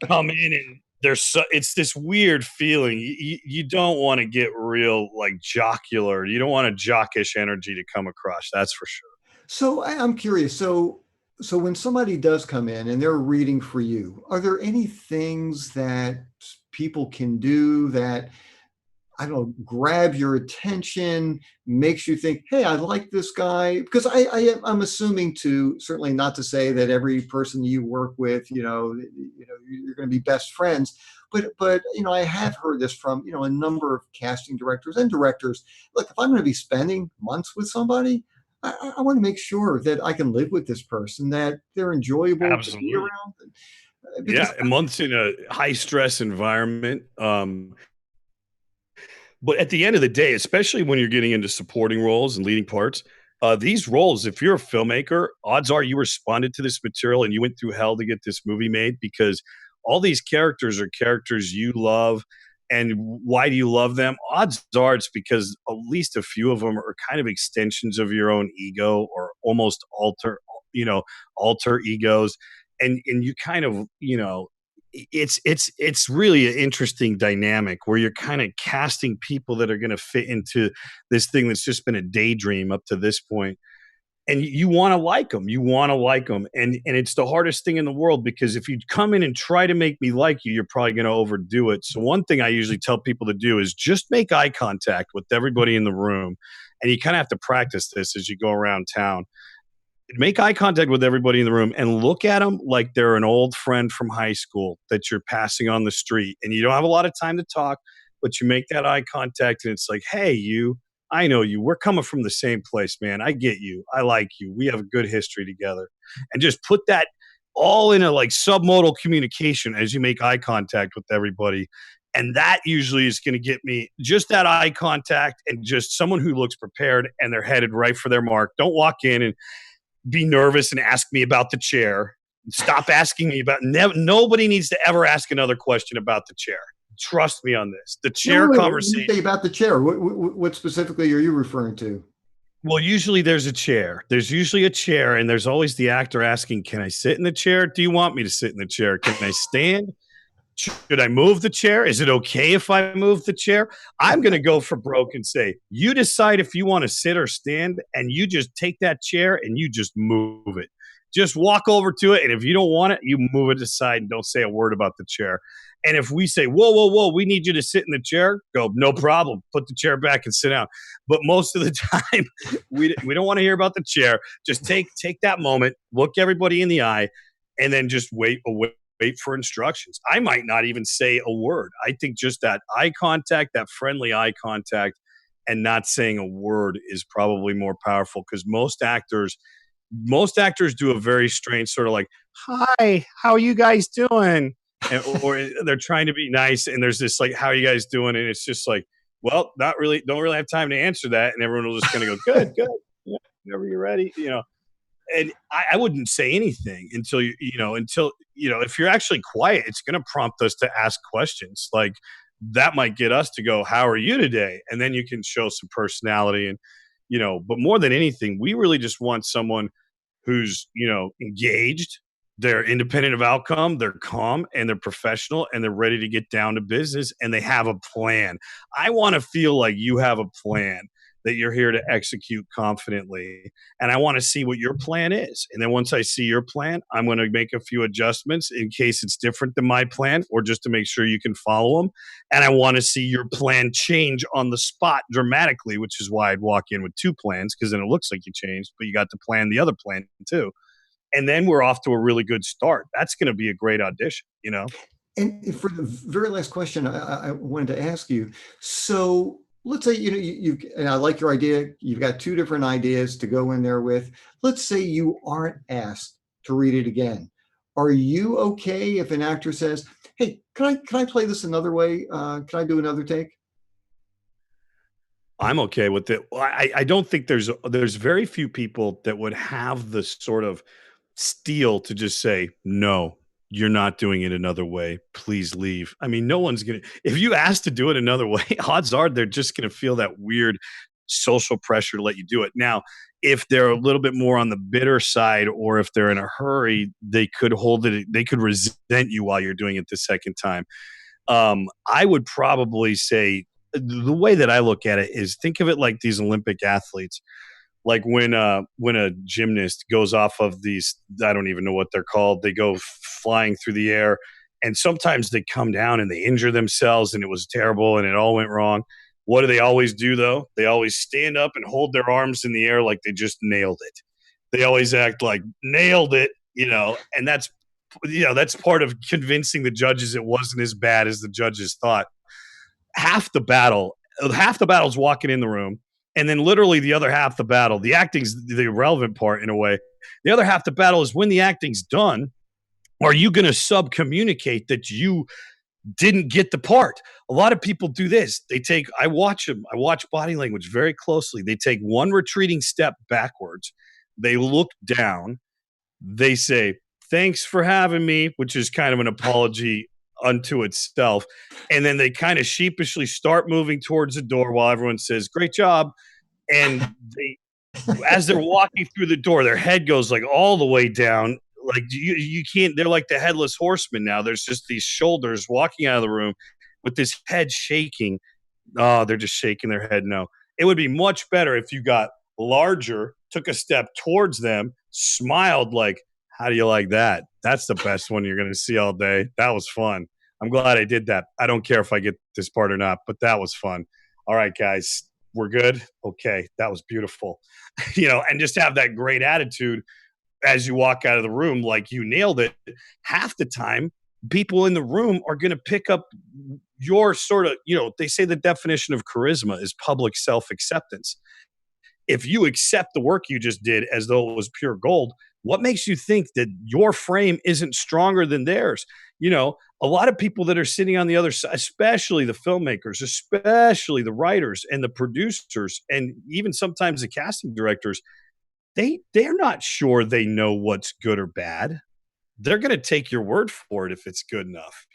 come in, and it's this weird feeling. You don't want to get real like jocular. You don't want a jockish energy to come across. That's for sure. So I'm curious. So when somebody does come in and they're reading for you, are there any things that people can do that, I don't know, grab your attention, makes you think, hey, I like this guy? Because I'm assuming, to certainly not to say that every person you work with, you're going to be best friends, but I have heard this from a number of casting directors and directors. Look, if I'm going to be spending months with somebody, I want to make sure that I can live with this person, that they're enjoyable to be Absolutely. around, Yeah, because months in a high stress environment. But at the end of the day, especially when you're getting into supporting roles and leading parts, these roles, if you're a filmmaker, odds are you responded to this material and you went through hell to get this movie made, because all these characters are characters you love. And why do you love them? Odds are it's because at least a few of them are kind of extensions of your own ego, or almost you know, alter egos. And you kind of, it's really an interesting dynamic where you're kind of casting people that are going to fit into this thing that's just been a daydream up to this point. And you want to like them. You want to like them. And it's the hardest thing in the world, because if you come in and try to make me like you, you're probably going to overdo it. So one thing I usually tell people to do is just make eye contact with everybody in the room. And you kind of have to practice this as you go around town. Make eye contact with everybody in the room and look at them like they're an old friend from high school that you're passing on the street, and you don't have a lot of time to talk, but you make that eye contact and it's like, hey, I know you, we're coming from the same place, man. I get you, I like you, we have a good history together. And just put that all in a like submodal communication as you make eye contact with everybody. And that usually is going to get me just that eye contact, and just someone who looks prepared and they're headed right for their mark. Don't walk in and be nervous and ask me about the chair. Stop asking me about. Nobody needs to ever ask another question about the chair. Trust me on this. The no, chair wait, when you conversation. say about the chair, what specifically are you referring to? Well, usually there's a chair. There's usually a chair, and there's always the actor asking, "Can I sit in the chair? Do you want me to sit in the chair? Can I stand? Should I move the chair? Is it okay if I move the chair?" I'm going to go for broke and say, you decide if you want to sit or stand, and you just take that chair and you just move it. Just walk over to it. And if you don't want it, you move it aside and don't say a word about the chair. And if we say, whoa, whoa, whoa, we need you to sit in the chair, go, no problem. Put the chair back and sit down. But most of the time, we don't want to hear about the chair. Just take that moment, look everybody in the eye, and then just wait for instructions. I might not even say a word. I think just that eye contact, that friendly eye contact, and not saying a word is probably more powerful, because most actors do a very strange sort of like, "Hi, how are you guys doing?" Or they're trying to be nice, and there's this like, "How are you guys doing?" And it's just like, well, not really, don't really have time to answer that, and everyone will just kind of go, "Good, good, yeah, whenever you're ready." And I wouldn't say anything until if you're actually quiet, it's going to prompt us to ask questions. Like that might get us to go, "How are you today?" And then you can show some personality. And but more than anything, we really just want someone who's engaged, they're independent of outcome, they're calm, and they're professional, and they're ready to get down to business, and they have a plan. I want to feel like you have a plan. that you're here to execute confidently. And I want to see what your plan is. And then once I see your plan, I'm going to make a few adjustments in case it's different than my plan or just to make sure you can follow them. And I want to see your plan change on the spot dramatically, which is why I'd walk in with two plans because then it looks like you changed, but you got to plan the other plan too. And then we're off to a really good start. That's going to be a great audition, you know? And for the very last question, I wanted to ask you. So let's say, and I like your idea. You've got two different ideas to go in there with. Let's say you aren't asked to read it again. Are you okay if an actor says, "Hey, can I play this another way? Can I do another take?" I'm okay with it. Well, I don't think there's very few people that would have the sort of steel to just say, "No, you're not doing it another way. Please leave." I mean, no one's gonna if you ask to do it another way, odds are they're just gonna feel that weird social pressure to let you do it. Now, if they're a little bit more on the bitter side or if they're in a hurry, they could resent you while you're doing it the second time. I would probably say the way that I look at it is think of it like these Olympic athletes. Like when a gymnast goes off of these, I don't even know what they're called. They go flying through the air, and sometimes they come down and they injure themselves, and it was terrible, and it all went wrong. What do they always do though? They always stand up and hold their arms in the air like they just nailed it. They always act like nailed it, and that's part of convincing the judges it wasn't as bad as the judges thought. half the battle, half the battle's walking in the room, and then literally the other half the battle, the acting's the irrelevant part in a way. The other half the battle is when the acting's done. Are you going to sub communicate that you didn't get the part? A lot of people do this. I watch them. I watch body language very closely. They take one retreating step backwards. They look down. They say, "Thanks for having me," which is kind of an apology unto itself. And then they kind of sheepishly start moving towards the door while everyone says, "Great job." And as they're walking through the door, their head goes like all the way down. Like you can't, they're like the headless horseman now. There's just these shoulders walking out of the room with this head shaking. Oh, they're just shaking their head. No, it would be much better if you got larger, took a step towards them, smiled like, "How do you like that? That's the best one you're going to see all day. That was fun. I'm glad I did that. I don't care if I get this part or not, but that was fun. All right, guys, we're good. Okay, that was beautiful." And just have that great attitude as you walk out of the room, like you nailed it. Half the time, people in the room are going to pick up your sort of, they say the definition of charisma is public self acceptance. If you accept the work you just did as though it was pure gold, what makes you think that your frame isn't stronger than theirs? A lot of people that are sitting on the other side, especially the filmmakers, especially the writers and the producers, and even sometimes the casting directors, they're not sure they know what's good or bad. They're going to take your word for it if it's good enough.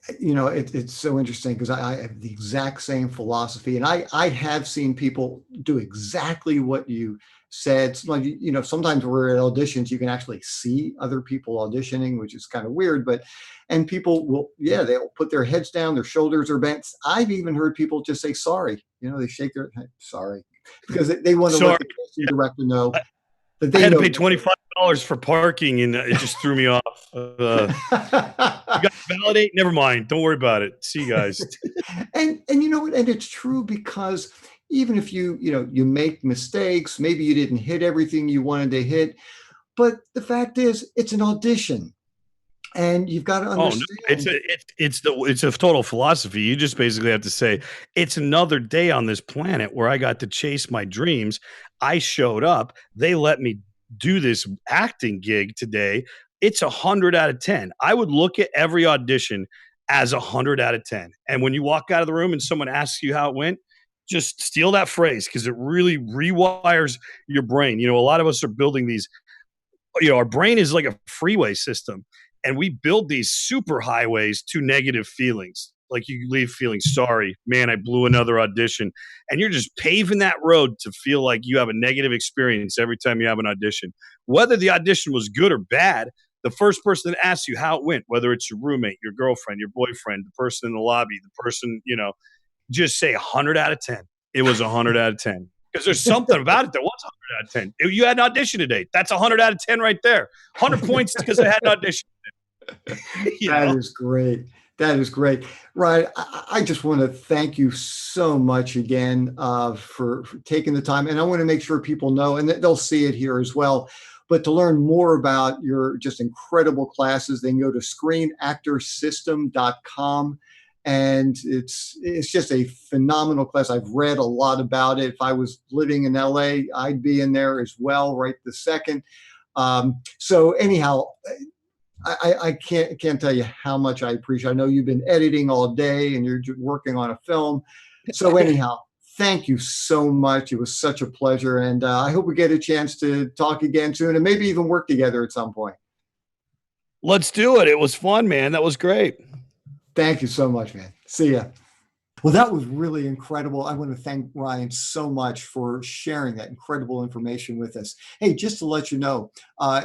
It's so interesting because I have the exact same philosophy, and I have seen people do exactly what you said. Sometimes we're at auditions, you can actually see other people auditioning, which is kind of weird, and people will, yeah, they'll put their heads down, their shoulders are bent. I've even heard people just say sorry. They shake their head, sorry, because they want to let Sorry. the casting director know that I they had to know. pay $25 for parking, and it just threw me off. You got to validate? Never mind. Don't worry about it. See you guys. And you know what? And it's true because even if you make mistakes, maybe you didn't hit everything you wanted to hit, but the fact is, it's an audition, and you've got to Oh no, understand. it's a total philosophy. You just basically have to say it's another day on this planet where I got to chase my dreams. I showed up. They let me do this acting gig today. It's 100 out of 10. I would look at every audition as 100 out of 10. And when you walk out of the room and someone asks you how it went, just steal that phrase because it really rewires your brain. A lot of us are building these, our brain is like a freeway system, and we build these super highways to negative feelings. Like you leave feeling sorry, man, I blew another audition, and you're just paving that road to feel like you have a negative experience every time you have an audition. Whether the audition was good or bad, the first person that asks you how it went, whether it's your roommate, your girlfriend, your boyfriend, the person in the lobby, the person, just say 100 out of 10. it was 100 out of 10. Because there's something about it that was 100 out of 10. You had an audition today. That's 100 out of 10 right there. 100 points because I had an audition. That is great. That is great. Ryan, I just want to thank you so much again for taking the time. And I want to make sure people know, and they'll see it here as well. But to learn more about your just incredible classes, they can go to screenactorsystem.com. And it's just a phenomenal class. I've read a lot about it. If I was living in LA, I'd be in there as well right this second. So anyhow, I can't tell you how much I appreciate. I know you've been editing all day and you're working on a film. So anyhow, thank you so much. It was such a pleasure. And I hope we get a chance to talk again soon and maybe even work together at some point. Let's do it. It was fun, man. That was great. Thank you so much, man. See ya. Well, that was really incredible. I want to thank Ryan so much for sharing that incredible information with us. Hey, just to let you know,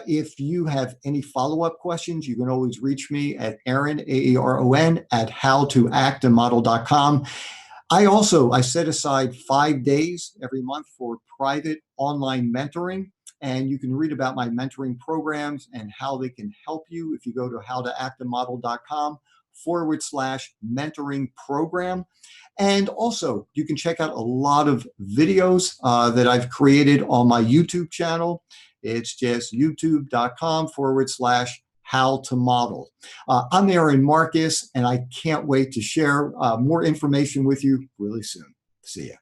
if you have any follow-up questions, you can always reach me at Aaron, AARON, at howtoactamodel.com. I set aside 5 days every month for private online mentoring. And you can read about my mentoring programs and how they can help you if you go to howtoactamodel.com/mentoring program. And also, you can check out a lot of videos that I've created on my YouTube channel. It's just youtube.com/howtomodel. I'm Aaron Marcus, and I can't wait to share more information with you really soon. See ya.